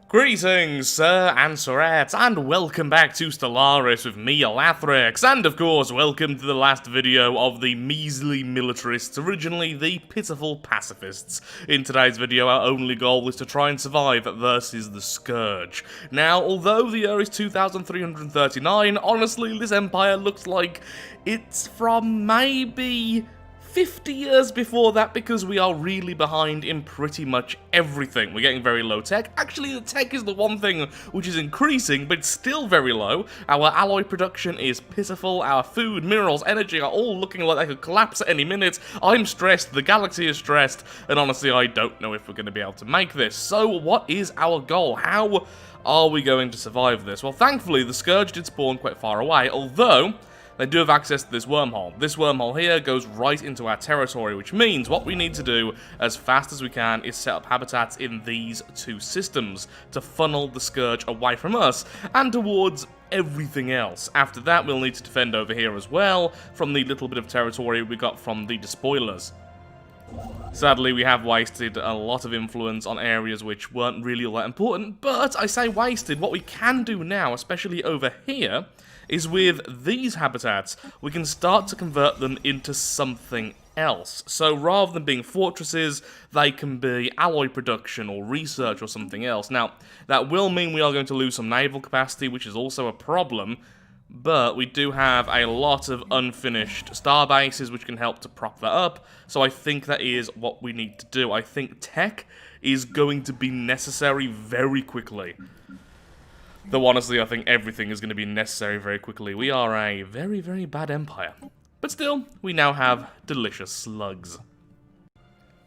Greetings, sir and sirettes, and welcome back to Stellaris with me, Elathrix, and of course, welcome to the last video of the measly militarists, originally the pitiful pacifists. In today's video, our only goal is to try and survive versus the Scourge. Now, although the year is 2339, honestly, this empire looks like it's from maybe 50 years before that, because we are really behind in pretty much everything. We're getting very low tech. Actually, the tech is the one thing which is increasing, but it's still very low. Our alloy production is pitiful. Our food, minerals, energy are all looking like they could collapse at any minute. I'm stressed, the galaxy is stressed, and honestly, I don't know if we're going to be able to make this. So, what is our goal? How are we going to survive this? Well, thankfully, the Scourge did spawn quite far away, although they do have access to this wormhole. This wormhole here goes right into our territory, which means what we need to do as fast as we can is set up habitats in these two systems to funnel the Scourge away from us and towards everything else. After that, we'll need to defend over here as well from the little bit of territory we got from the despoilers. Sadly, we have wasted a lot of influence on areas which weren't really all that important, but I say wasted. What we can do now, especially over here, is with these habitats, we can start to convert them into something else. So rather than being fortresses, they can be alloy production or research or something else. Now, that will mean we are going to lose some naval capacity, which is also a problem, but we do have a lot of unfinished star bases which can help to prop that up, so I think that is what we need to do. I think tech is going to be necessary very quickly. Though honestly, I think everything is going to be necessary very quickly. We are a very, very bad empire. But still, we now have delicious slugs.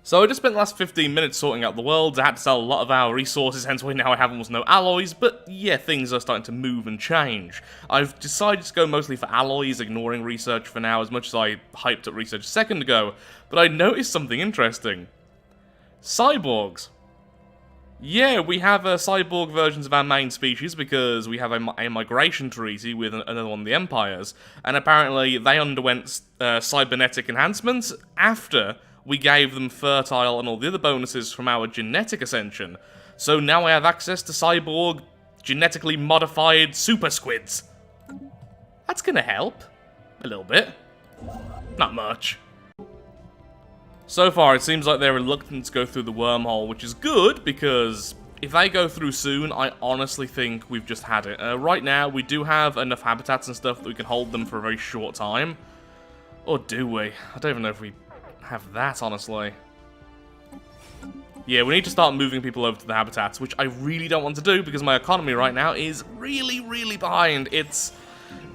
So I just spent the last 15 minutes sorting out the world. I had to sell a lot of our resources, hence why now I have almost no alloys. But yeah, things are starting to move and change. I've decided to go mostly for alloys, ignoring research for now, as much as I hyped up research a second ago. But I noticed something interesting. Cyborgs. Yeah, we have cyborg versions of our main species because we have a migration treaty with another one of the empires, and apparently they underwent cybernetic enhancements after we gave them fertile and all the other bonuses from our genetic ascension. So now I have access to cyborg, genetically modified super squids. That's gonna help. A little bit. Not much. So far, it seems like they're reluctant to go through the wormhole, which is good, because if they go through soon, I honestly think we've just had it. Right now, we do have enough habitats and stuff that we can hold them for a very short time. Or do we? I don't even know if we have that, honestly. Yeah, we need to start moving people over to the habitats, which I really don't want to do, because my economy right now is really, really behind. It's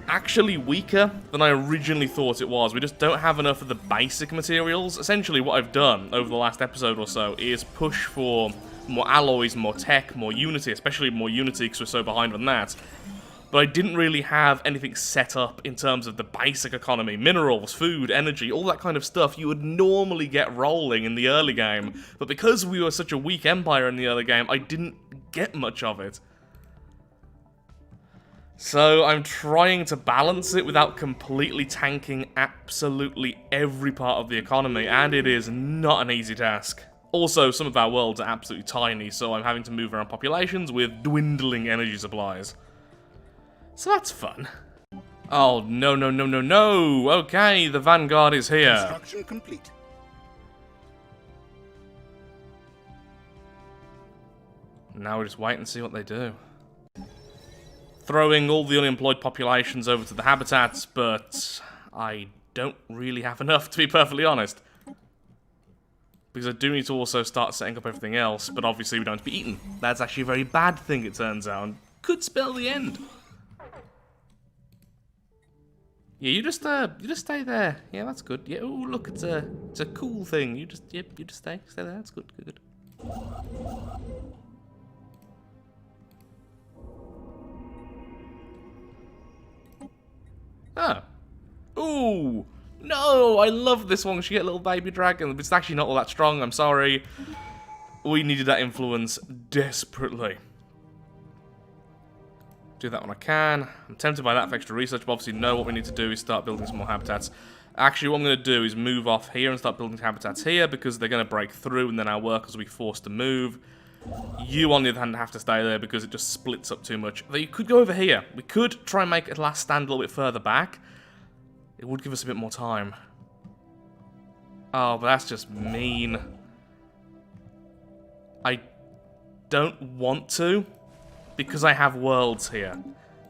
actually weaker than I originally thought it was. We just don't have enough of the basic materials. Essentially, what I've done over the last episode or so is push for more alloys, more tech, more unity, especially more unity because we're so behind on that. But I didn't really have anything set up in terms of the basic economy. Minerals, food, energy, all that kind of stuff you would normally get rolling in the early game. But because we were such a weak empire in the early game, I didn't get much of it. So I'm trying to balance it without completely tanking absolutely every part of the economy, and it is not an easy task. Also, some of our worlds are absolutely tiny, so I'm having to move around populations with dwindling energy supplies. So that's fun. Oh, no, no, no, no, no! Okay, the Vanguard is here. Construction complete. Now we just wait and see what they do. Throwing all the unemployed populations over to the habitats, but I don't really have enough, to be perfectly honest. Because I do need to also start setting up everything else, but obviously we don't have to be eaten. That's actually a very bad thing, it turns out, and could spell the end. Yeah, you just stay there. Yeah, that's good. Yeah, oh look, it's a cool thing. You just stay there. That's good, good. Oh. Ooh. No, I love this one. She get a little baby dragon. It's actually not all that strong, I'm sorry. We needed that influence desperately. Do that when I can. I'm tempted by that for extra research, but obviously no, what we need to do is start building some more habitats. Actually, what I'm going to do is move off here and start building habitats here, because they're going to break through, and then our workers will be forced to move. You, on the other hand, have to stay there because it just splits up too much. Though you could go over here. We could try and make it last stand a little bit further back. It would give us a bit more time. Oh, but that's just mean. I don't want to, because I have worlds here.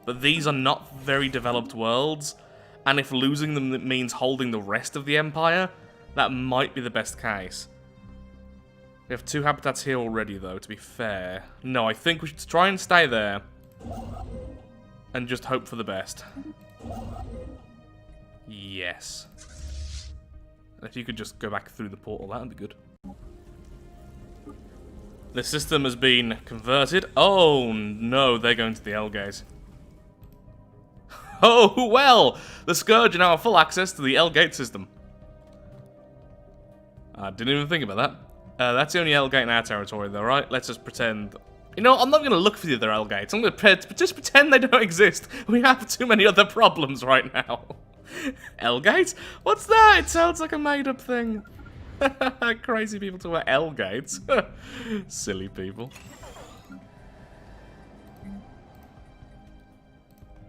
But these are not very developed worlds, and if losing them means holding the rest of the Empire, that might be the best case. We have 2 habitats here already, though, to be fair. No, I think we should try and stay there, and just hope for the best. Yes. If you could just go back through the portal, that would be good. The system has been converted. Oh, no, they're going to the L gate. Oh, well, the Scourge now have full access to the L gate system. I didn't even think about that. That's the only L gate in our territory, though, right? Let's just pretend... You know, I'm not going to look for the other L gates. I'm going to just pretend they don't exist. We have too many other problems right now. L gate? What's that? It sounds like a made-up thing. Crazy people talk about L gates. Silly people.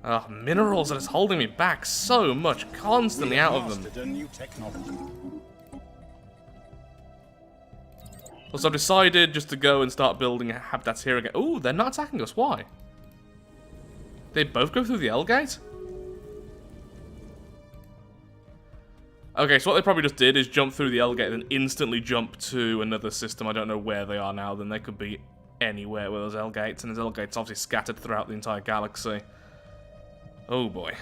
Oh, minerals, that is holding me back so much, constantly out of them. Also, I've decided just to go and start building habitats here again. Ooh, they're not attacking us. Why? They both go through the L gate? Okay, so what they probably just did is jump through the L gate and then instantly jump to another system. I don't know where they are now. Then they could be anywhere with those L gates. And those L gates obviously scattered throughout the entire galaxy. Oh boy.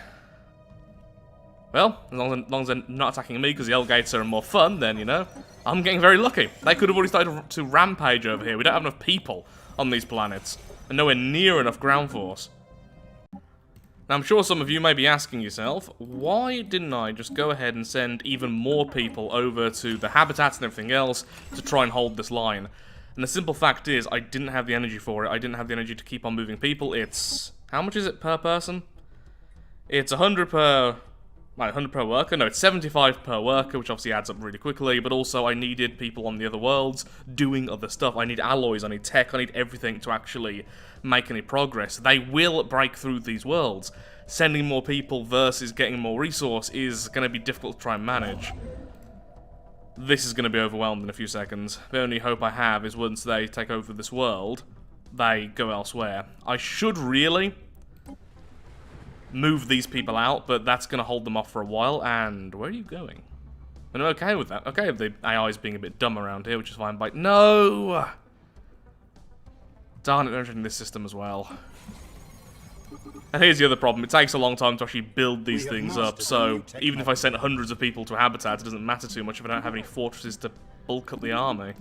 Well, as long as they're not attacking me because the L gates are more fun, then, you know, I'm getting very lucky. They could have already started to rampage over here. We don't have enough people on these planets. And nowhere near enough ground force. Now, I'm sure some of you may be asking yourself, why didn't I just go ahead and send even more people over to the habitats and everything else to try and hold this line? And the simple fact is, I didn't have the energy for it. I didn't have the energy to keep on moving people. It's... How much is it per person? It's 100 per... Like 100 per worker? No, it's 75 per worker, which obviously adds up really quickly, but also I needed people on the other worlds doing other stuff. I need alloys, I need tech, I need everything to actually make any progress. They will break through these worlds. Sending more people versus getting more resource is going to be difficult to try and manage. This is going to be overwhelmed in a few seconds. The only hope I have is once they take over this world, they go elsewhere. I should really move these people out, but that's going to hold them off for a while, and where are you going? And I'm okay with that. Okay, the AI is being a bit dumb around here, which is fine, but no! Darn it, they're entering this system as well. And here's the other problem, it takes a long time to actually build these things up, so even if I sent hundreds of people to a habitat, it doesn't matter too much if I don't have any fortresses to bulk up the army.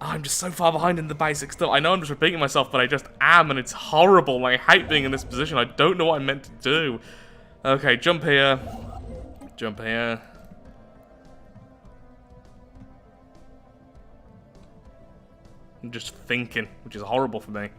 I'm just so far behind in the basic stuff. I know I'm just repeating myself, but I just am, and it's horrible. Like, I hate being in this position. I don't know what I'm meant to do. Okay, jump here. Jump here. I'm just thinking, which is horrible for me.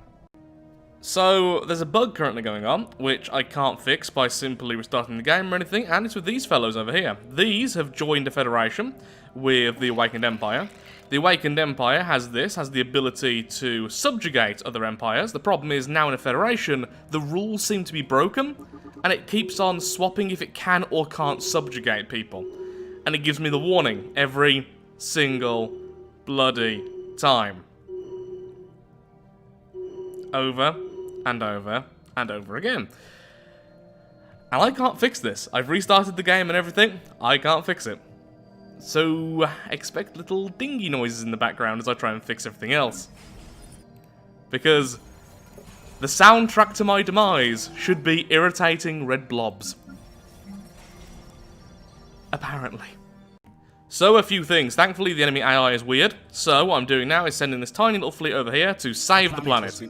So, there's a bug currently going on, which I can't fix by simply restarting the game or anything, and it's with these fellows over here. These have joined a federation with the Awakened Empire. The Awakened Empire has the ability to subjugate other empires. The problem is, now in a federation, the rules seem to be broken, and it keeps on swapping if it can or can't subjugate people. And it gives me the warning every single bloody time. Over, and over, and over again. And I can't fix this. I've restarted the game and everything. I can't fix it. So, expect little dingy noises in the background as I try and fix everything else. Because the soundtrack to my demise should be irritating red blobs. Apparently. So, a few things. Thankfully, the enemy AI is weird. So, what I'm doing now is sending this tiny little fleet over here to save the planet.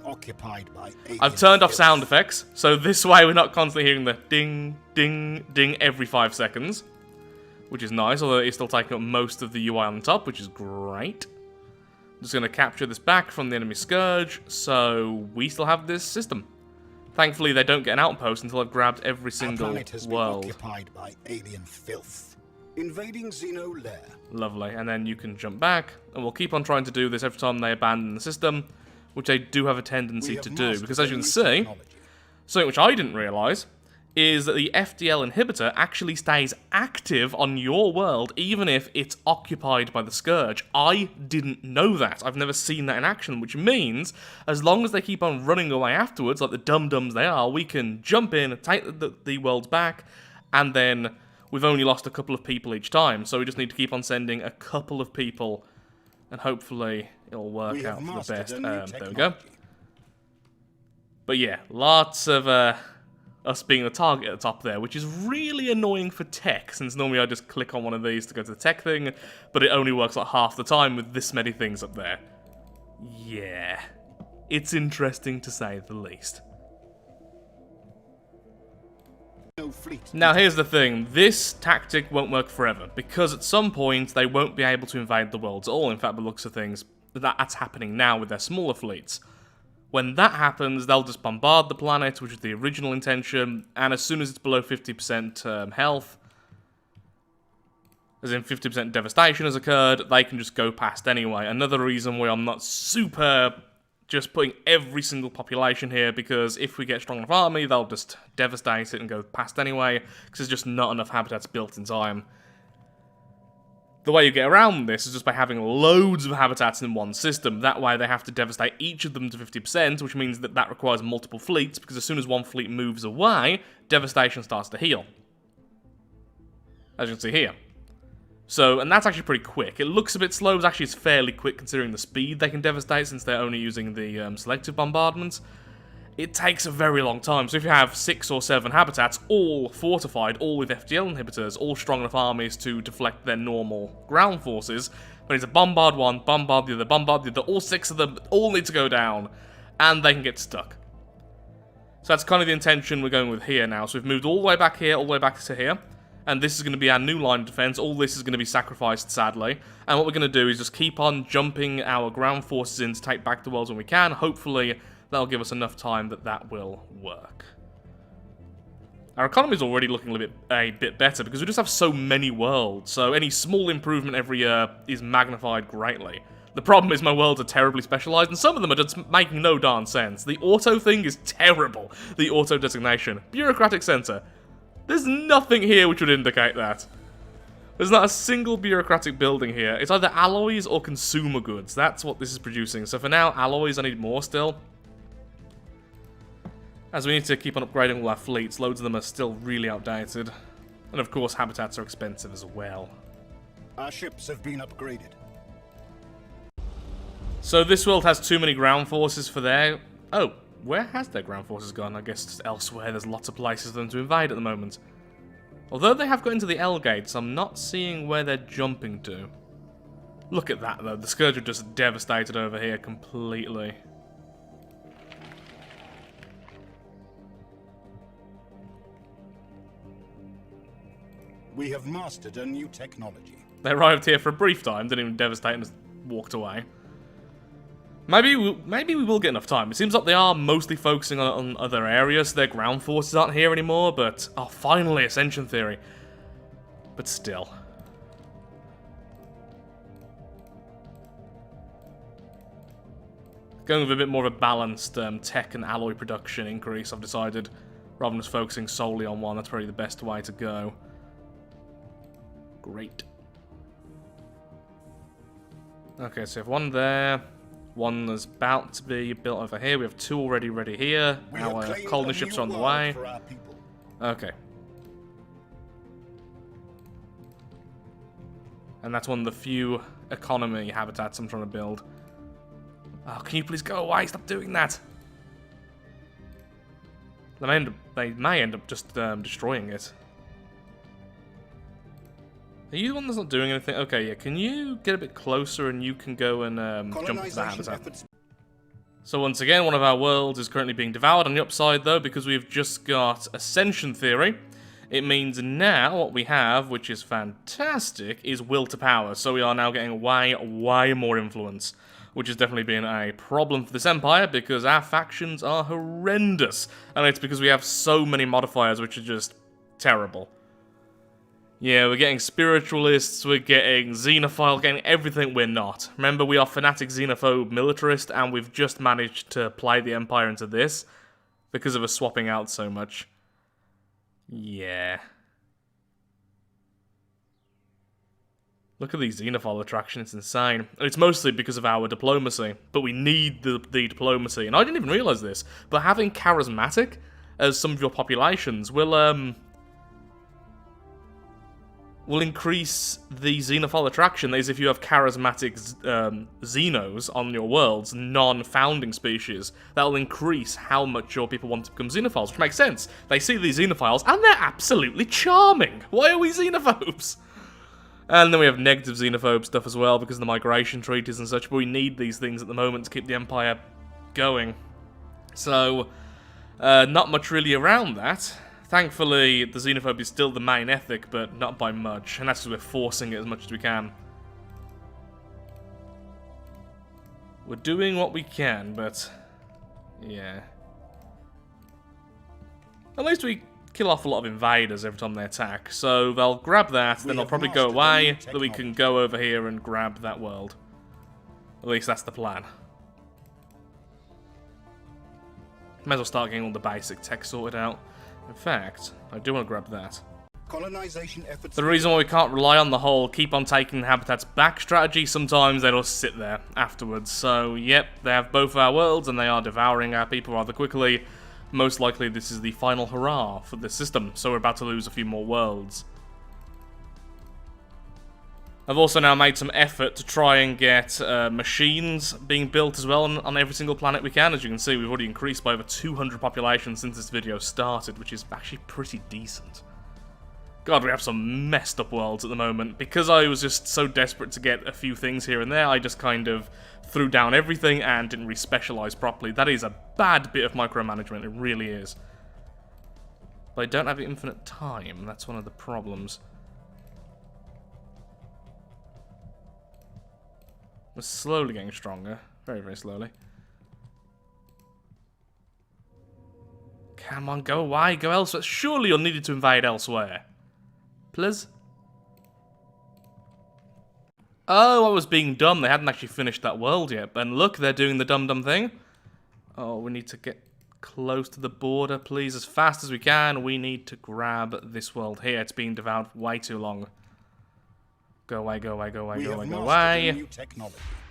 I've turned off sound effects, so this way we're not constantly hearing the ding, ding, ding every 5 seconds. Which is nice, although it's still taking up most of the UI on the top, which is great. I'm just going to capture this back from the enemy Scourge, so we still have this system. Thankfully, they don't get an outpost until I've grabbed every single world. Occupied by alien filth. Invading Xeno lair. Lovely, and then you can jump back, and we'll keep on trying to do this every time they abandon the system, which they do have a tendency to do, because as you can see, something which I didn't realise, is that the FDL inhibitor actually stays active on your world even if it's occupied by the Scourge. I didn't know that. I've never seen that in action, which means as long as they keep on running away afterwards, like the dum-dums they are, we can jump in, take the worlds back, and then we've only lost a couple of people each time, so we just need to keep on sending a couple of people, and hopefully it'll work out for the best. There we go. But yeah, lots of us being the target at the top there, which is really annoying for tech, since normally I just click on one of these to go to the tech thing, but it only works like half the time with this many things up there. Yeah, it's interesting to say the least. Now here's the thing, this tactic won't work forever, because at some point they won't be able to invade the world at all. In fact, by the looks of things, that's happening now with their smaller fleets. When that happens, they'll just bombard the planet, which is the original intention, and as soon as it's below 50% health, as in 50% devastation has occurred, they can just go past anyway. Another reason why I'm not super just putting every single population here, because if we get strong enough army, they'll just devastate it and go past anyway, because there's just not enough habitats built in time. The way you get around this is just by having loads of habitats in one system. That way they have to devastate each of them to 50%, which means that that requires multiple fleets, because as soon as one fleet moves away, devastation starts to heal. As you can see here. So, and that's actually pretty quick. It looks a bit slow, but actually it's fairly quick considering the speed they can devastate, since they're only using the selective bombardments. It takes a very long time, so if you have 6 or 7 habitats, all fortified, all with FDL inhibitors, all strong enough armies to deflect their normal ground forces, but it's a bombard one, bombard the other, all 6 of them all need to go down, and they can get stuck. So that's kind of the intention we're going with here now. So we've moved all the way back here, all the way back to here, and this is going to be our new line of defense. All this is going to be sacrificed, sadly, and what we're going to do is just keep on jumping our ground forces in to take back the worlds when we can. Hopefully that'll give us enough time that will work. Our economy is already looking a bit better because we just have so many worlds, so any small improvement every year is magnified greatly. The problem is my worlds are terribly specialized, and some of them are just making no darn sense. The auto thing is terrible. The auto designation. Bureaucratic center. There's nothing here which would indicate that. There's not a single bureaucratic building here. It's either alloys or consumer goods. That's what this is producing. So for now, alloys, I need more still. As we need to keep on upgrading all our fleets, loads of them are still really outdated. And of course, habitats are expensive as well. Our ships have been upgraded. So this world has too many ground forces for their... Oh, where has their ground forces gone? I guess just elsewhere. There's lots of places for them to invade at the moment. Although they have got into the L gates, I'm not seeing where they're jumping to. Look at that though, the Scourge are just devastated over here completely. We have mastered a new technology. They arrived here for a brief time, didn't even devastate and just walked away. Maybe we will get enough time. It seems like they are mostly focusing on other areas. Their ground forces aren't here anymore, but... Oh, finally, Ascension Theory. But still. Going with a bit more of a balanced tech and alloy production increase, I've decided. Rather than just focusing solely on one, that's probably the best way to go. Great. Okay, so we have one there. One is about to be built over here. We have 2 already ready here. Our colony ships are on the way. Okay. And that's one of the few economy habitats I'm trying to build. Oh, can you please go away? Stop doing that. They may end up just destroying it. Are you the one that's not doing anything? Okay, yeah. Can you get a bit closer and you can go and jump into the habitat? So once again, one of our worlds is currently being devoured. On the upside, though, because we've just got Ascension Theory, it means now what we have, which is fantastic, is Will to Power. So we are now getting way more influence, which has definitely been a problem for this Empire because our factions are horrendous. And it's because we have so many modifiers which are just terrible. Yeah, we're getting spiritualists, we're getting xenophile, getting everything we're not. Remember, we are fanatic xenophobe militarist, and we've just managed to play the Empire into this because of us swapping out so much. Yeah. Look at these xenophile attraction, it's insane. And it's mostly because of our diplomacy, but we need the diplomacy. And I didn't even realise this, but having charismatic as some of your populations will increase the xenophile attraction. That is, if you have charismatic xenos on your worlds, non-founding species, that will increase how much your people want to become xenophiles, which makes sense. They see these xenophiles, and they're absolutely charming. Why are we xenophobes? And then we have negative xenophobe stuff as well, because of the migration treaties and such, but we need these things at the moment to keep the Empire going. So, not much really around that. Thankfully, the xenophobe is still the main ethic, but not by much, and that's because we're forcing it as much as we can. We're doing what we can, but yeah. At least we kill off a lot of invaders every time they attack, so they'll grab that, then they'll probably go away, so we can go over here and grab that world. At least that's the plan. Might as well start getting all the basic tech sorted out. In fact, I do want to grab that. Colonization efforts. The reason why we can't rely on the whole keep on taking habitats back strategy, sometimes they just sit there afterwards. So, yep, they have both of our worlds and they are devouring our people rather quickly. Most likely this is the final hurrah for this system, so we're about to lose a few more worlds. I've also now made some effort to try and get machines being built as well on every single planet we can. As you can see, we've already increased by over 200 population since this video started, which is actually pretty decent. God, we have some messed up worlds at the moment. Because I was just so desperate to get a few things here and there, I just kind of threw down everything and didn't re-specialize properly. That is a bad bit of micromanagement, it really is. But I don't have infinite time, that's one of the problems. We're slowly getting stronger. Very, very slowly. Come on, go away, go elsewhere. Surely you're needed to invade elsewhere. Please? Oh, I was being dumb. They hadn't actually finished that world yet. And look, they're doing the dumb thing. Oh, we need to get close to the border, please. As fast as we can. We need to grab this world here. It's being devoured for way too long. Go away, go away, go away, go away, go away.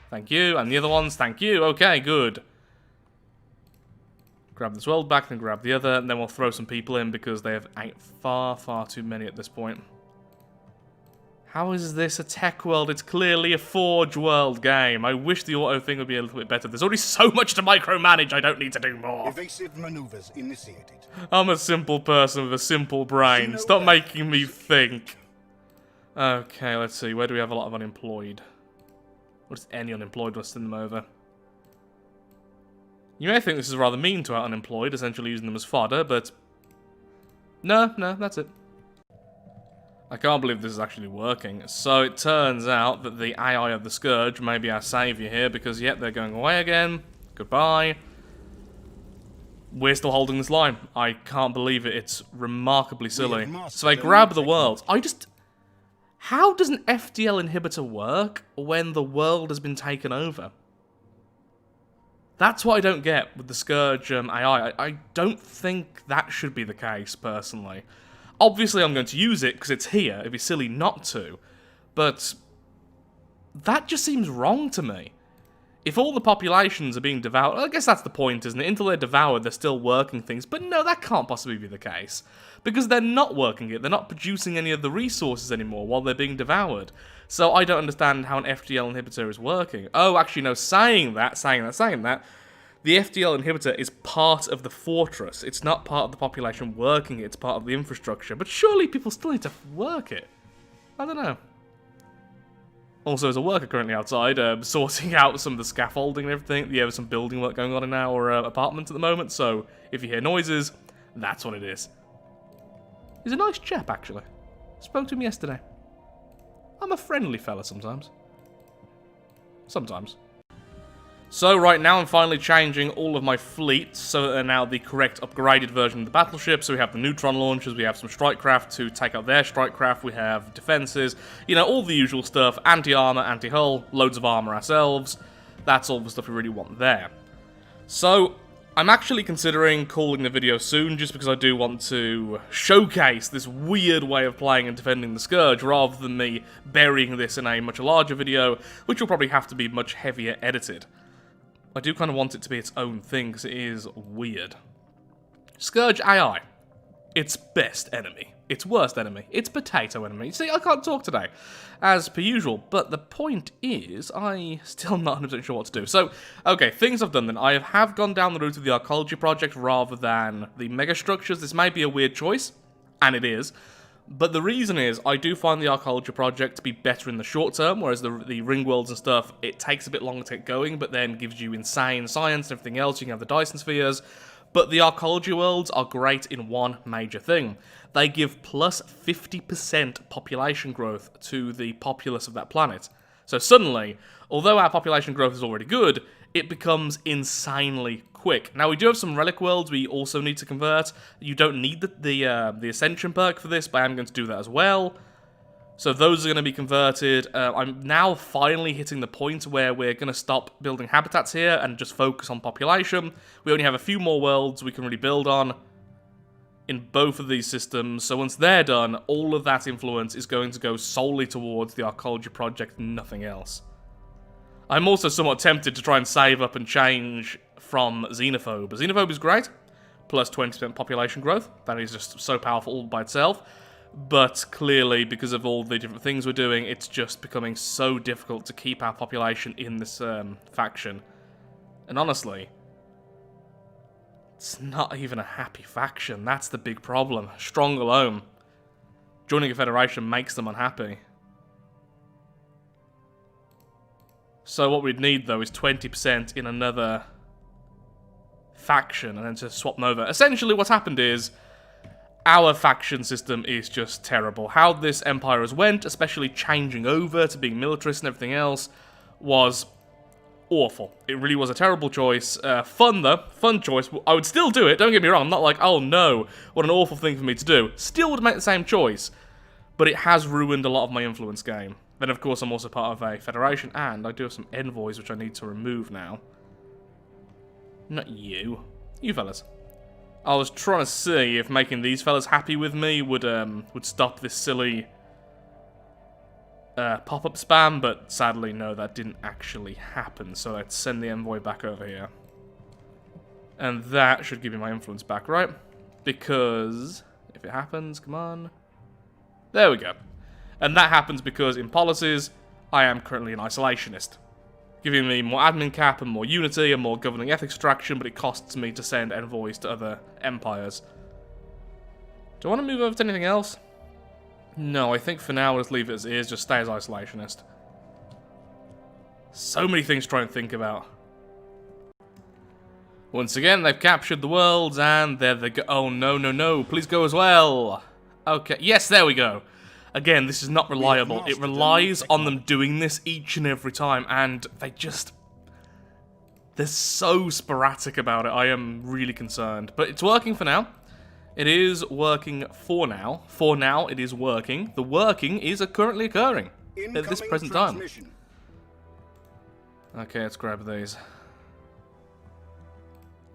Thank you. And the other ones, thank you. Okay, good. Grab this world back, then grab the other, and then we'll throw some people in because they have far, far too many at this point. How is this a tech world? It's clearly a Forge world game. I wish the auto thing would be a little bit better. There's already so much to micromanage, I don't need to do more. Evasive maneuvers initiated. I'm a simple person with a simple brain. Stop making me think. Okay, let's see. Where do we have a lot of unemployed? What is any unemployed? Let's send them over. You may think this is rather mean to our unemployed, essentially using them as fodder, but... No, that's it. I can't believe this is actually working. So it turns out that the AI of the Scourge may be our saviour here, because yep, they're going away again. Goodbye. We're still holding this line. I can't believe it. It's remarkably silly. So I grab the world. How does an FDL inhibitor work when the world has been taken over? That's what I don't get with the Scourge AI. I don't think that should be the case, personally. Obviously, I'm going to use it because it's here. It'd be silly not to. But that just seems wrong to me. If all the populations are being devoured, I guess that's the point, isn't it? Until they're devoured, they're still working things. But no, that can't possibly be the case. Because they're not working it. They're not producing any of the resources anymore while they're being devoured. So I don't understand how an FDL inhibitor is working. Oh, actually, no, saying that, the FDL inhibitor is part of the fortress. It's not part of the population working it. It's part of the infrastructure. But surely people still need to work it. I don't know. Also, as a worker currently outside, sorting out some of the scaffolding and everything. Yeah, there's some building work going on in our apartment at the moment, so if you hear noises, that's what it is. He's a nice chap, actually. Spoke to him yesterday. I'm a friendly fella sometimes. Sometimes. So right now I'm finally changing all of my fleets so that they're now the correct upgraded version of the battleship. So we have the neutron launchers, we have some strike craft to take out their strike craft, we have defenses, you know, all the usual stuff, anti-armor, anti-hull, loads of armor ourselves. That's all the stuff we really want there. So I'm actually considering calling the video soon just because I do want to showcase this weird way of playing and defending the Scourge rather than me burying this in a much larger video, which will probably have to be much heavier edited. I do kind of want it to be its own thing, because it is weird. Scourge AI. Its best enemy. Its worst enemy. Its potato enemy. See, I can't talk today, as per usual, but the point is, I still not 100% sure what to do. So, okay, things I've done then. I have gone down the route of the Arcology project rather than the megastructures. This may be a weird choice, and it is. But the reason is, I do find the Arcology project to be better in the short term, whereas the ring worlds and stuff, it takes a bit longer to get going, but then gives you insane science and everything else. You can have the Dyson spheres. But the Arcology worlds are great in one major thing. They give plus 50% population growth to the populace of that planet. So suddenly, although our population growth is already good, it becomes insanely quick. Now, we do have some relic worlds we also need to convert. You don't need the Ascension perk for this, but I am going to do that as well. So those are going to be converted. I'm now finally hitting the point where we're going to stop building habitats here and just focus on population. We only have a few more worlds we can really build on in both of these systems. So once they're done, all of that influence is going to go solely towards the Arcology project and nothing else. I'm also somewhat tempted to try and save up and change from Xenophobe. Xenophobe is great, plus 20% population growth. That is just so powerful all by itself. But clearly, because of all the different things we're doing, it's just becoming so difficult to keep our population in this faction. And honestly, it's not even a happy faction. That's the big problem. Strong alone. Joining a federation makes them unhappy. So what we'd need, though, is 20% in another faction, and then to swap them over. Essentially, what's happened is, our faction system is just terrible. How this empire has went, especially changing over to being militarist and everything else, was awful. It really was a terrible choice. Fun, though. Fun choice. I would still do it, don't get me wrong. I'm not like, oh no, what an awful thing for me to do. Still would make the same choice, but it has ruined a lot of my influence game. Then, of course, I'm also part of a federation, and I do have some envoys which I need to remove now. Not you. You fellas. I was trying to see if making these fellas happy with me would stop this silly pop-up spam, but sadly, no, that didn't actually happen. So let's send the envoy back over here. And that should give me my influence back, right? Because if it happens, come on. There we go. And that happens because in policies, I am currently an isolationist. Giving me more admin cap and more unity and more governing ethics extraction, but it costs me to send envoys to other empires. Do I want to move over to anything else? No, I think for now I'll just leave it as is, just stay as isolationist. So many things to try and think about. Once again, they've captured the worlds, and there they go. Oh, no, no, no, please go as well. Okay, yes, there we go. Again, this is not reliable. It relies on them doing this each and every time, and they're so sporadic about it. I am really concerned. But it's working for now. It is working for now. For now, it is working. The working is currently occurring at this present time. Okay, let's grab these.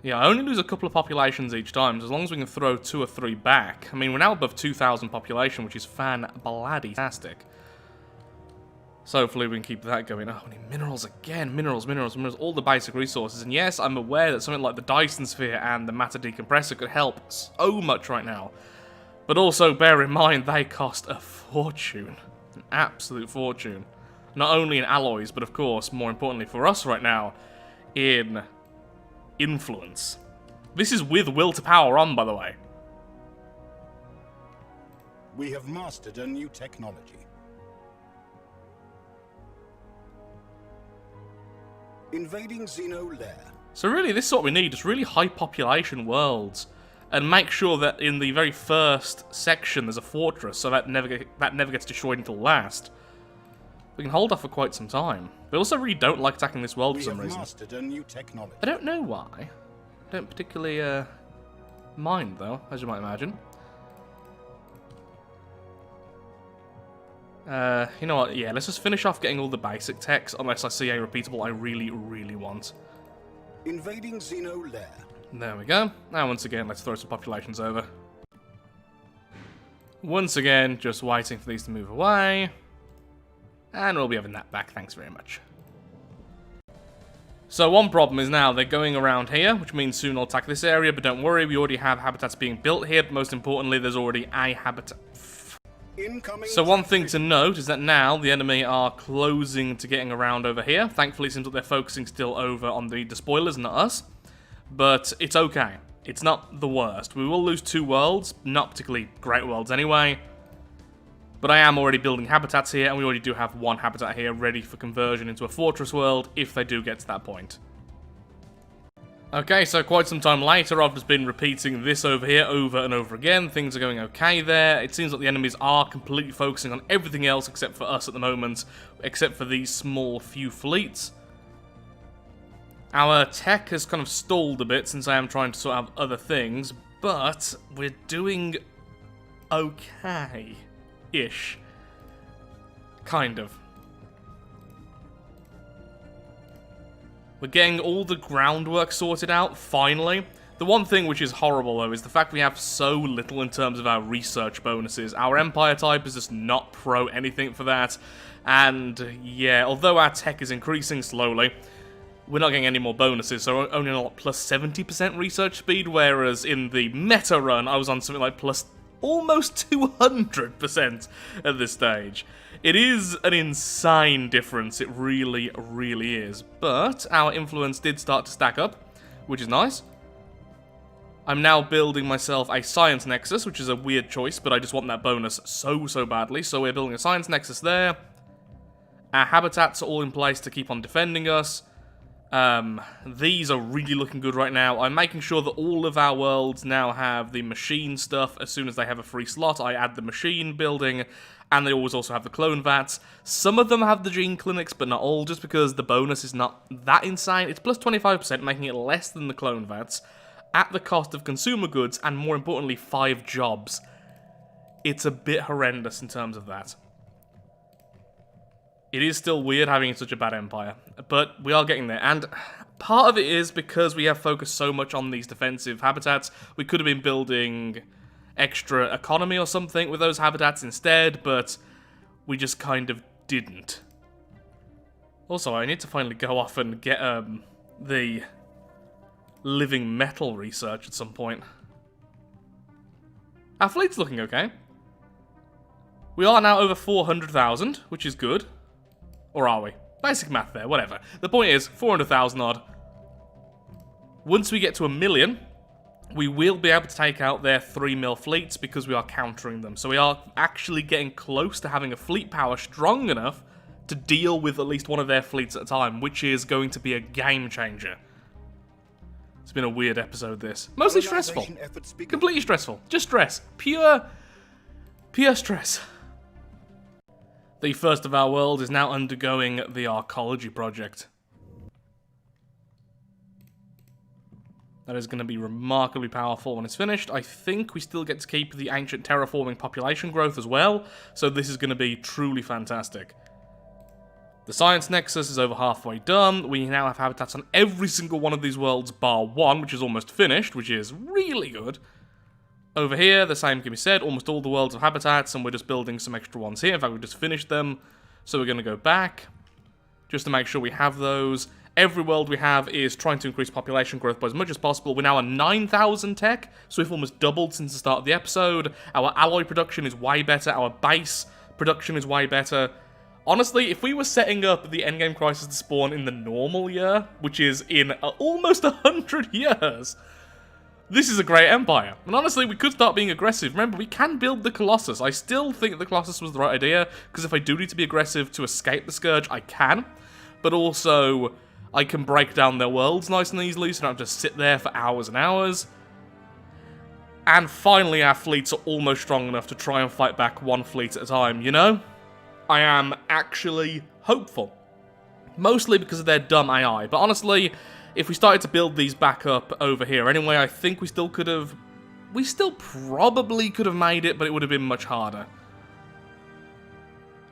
Yeah, I only lose a couple of populations each time, so as long as we can throw 2 or 3 back. I mean, we're now above 2,000 population, which is fan-bloody-tastic. So hopefully we can keep that going. Oh, we need minerals again. Minerals, minerals, minerals, all the basic resources. And yes, I'm aware that something like the Dyson sphere and the matter decompressor could help so much right now. But also, bear in mind, they cost a fortune. An absolute fortune. Not only in alloys, but of course, more importantly for us right now, in influence. This is with will to power on, by the way. We have mastered a new technology. Invading Xeno lair. So really, this is what we need, just really high population worlds. And make sure that in the very first section there's a fortress, so that never gets destroyed until last. We can hold off for quite some time. We also really don't like attacking this world for some reason. Mastered a new technology. I don't know why. I don't particularly mind, though, as you might imagine. You know what? Yeah, let's just finish off getting all the basic techs, unless I see a repeatable I really, really want. Invading Xeno lair. There we go. Now, once again, let's throw some populations over. Once again, just waiting for these to move away. And we'll be having that back, thanks very much. So one problem is now they're going around here, which means soon they'll attack this area, but don't worry, we already have habitats being built here, but most importantly, there's already a habitat. So one thing to note is that now the enemy are closing to getting around over here. Thankfully, it seems that they're focusing still over on the despoilers, not us. But it's okay. It's not the worst. We will lose 2 worlds, not particularly great worlds anyway. But I am already building habitats here, and we already do have 1 habitat here ready for conversion into a fortress world, if they do get to that point. Okay, so quite some time later, I've just been repeating this over here over and over again. Things are going okay there. It seems like the enemies are completely focusing on everything else except for us at the moment, except for these small few fleets. Our tech has kind of stalled a bit since I am trying to sort out other things, but we're doing okay-ish. Kind of. We're getting all the groundwork sorted out, finally. The one thing which is horrible, though, is the fact we have so little in terms of our research bonuses. Our Empire type is just not pro anything for that. And, yeah, although our tech is increasing slowly, we're not getting any more bonuses, so we're only on plus 70% research speed, whereas in the meta run, I was on something like plus almost 200% at this stage. It is an insane difference, it really, really is. But our influence did start to stack up, which is nice. I'm now building myself a science nexus, which is a weird choice, but I just want that bonus so badly. So we're building a science nexus there. Our habitats are all in place to keep on defending us. These are really looking good right now. I'm making sure that all of our worlds now have the machine stuff. As soon as they have a free slot, I add the machine building, and they always also have the clone vats. Some of them have the gene clinics, but not all, just because the bonus is not that insane. It's plus 25%, making it less than the clone vats, at the cost of consumer goods, and more importantly, 5 jobs. It's a bit horrendous in terms of that. It is still weird having such a bad empire, but we are getting there, and part of it is because we have focused so much on these defensive habitats. We could have been building extra economy or something with those habitats instead, but we just kind of didn't. Also, I need to finally go off and get the living metal research at some point. Our fleet's looking okay. We are now over 400,000, which is good. Or are we? Basic math there, whatever. The point is, 400,000 odd. Once we get to 1 million, we will be able to take out their 3 mil fleets because we are countering them. So we are actually getting close to having a fleet power strong enough to deal with at least one of their fleets at a time, which is going to be a game changer. It's been a weird episode, this. Mostly stressful. Completely stressful. Just stress. Pure stress. The first of our world is now undergoing the Arcology project. That is going to be remarkably powerful when it's finished. I think we still get to keep the ancient terraforming population growth as well, so this is going to be truly fantastic. The Science Nexus is over halfway done. We now have habitats on every single one of these worlds bar 1, which is almost finished, which is really good. Over here, the same can be said, almost all the worlds have habitats, and we're just building some extra ones here. In fact, we've just finished them, so we're going to go back, just to make sure we have those. Every world we have is trying to increase population growth by as much as possible. We're now at 9,000 tech, so we've almost doubled since the start of the episode. Our alloy production is way better, our base production is way better. Honestly, if we were setting up the endgame crisis to spawn in the normal year, which is in almost 100 years... this is a great empire. And honestly, we could start being aggressive. Remember, we can build the Colossus. I still think the Colossus was the right idea, because if I do need to be aggressive to escape the Scourge, I can. But also, I can break down their worlds nice and easily, so I don't have to sit there for hours and hours. And finally, our fleets are almost strong enough to try and fight back 1 fleet at a time, you know? I am actually hopeful. Mostly because of their dumb AI, but honestly, if we started to build these back up over here anyway, I think we still probably could have made it, but it would have been much harder.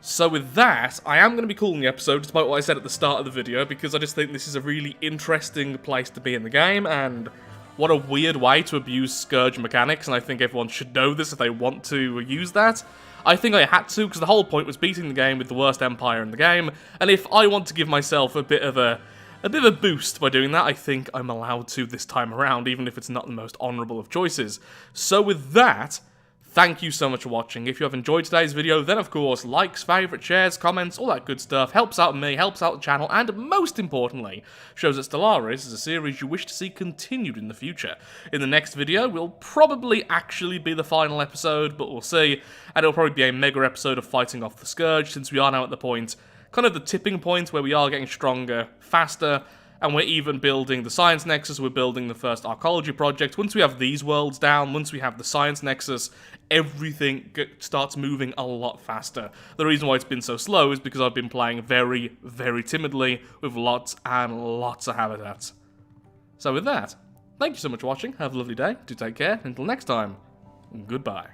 So with that, I am going to be calling the episode, despite what I said at the start of the video, because I just think this is a really interesting place to be in the game, and what a weird way to abuse Scourge mechanics, and I think everyone should know this if they want to use that. I think I had to, because the whole point was beating the game with the worst empire in the game, and if I want to give myself a bit of a boost by doing that, I think I'm allowed to this time around, even if it's not the most honourable of choices. So with that, thank you so much for watching. If you have enjoyed today's video, then of course, likes, favourites, shares, comments, all that good stuff helps out me, helps out the channel, and most importantly, shows that Stellaris is a series you wish to see continued in the future. In the next video, will probably actually be the final episode, but we'll see, and it'll probably be a mega episode of fighting off the Scourge, since we are now at the point, kind of the tipping point, where we are getting stronger, faster, and we're even building the Science Nexus, we're building the first Arcology project. Once we have these worlds down, once we have the Science Nexus, everything starts moving a lot faster. The reason why it's been so slow is because I've been playing very, very timidly with lots and lots of habitats. So with that, thank you so much for watching, have a lovely day, do take care, until next time, goodbye.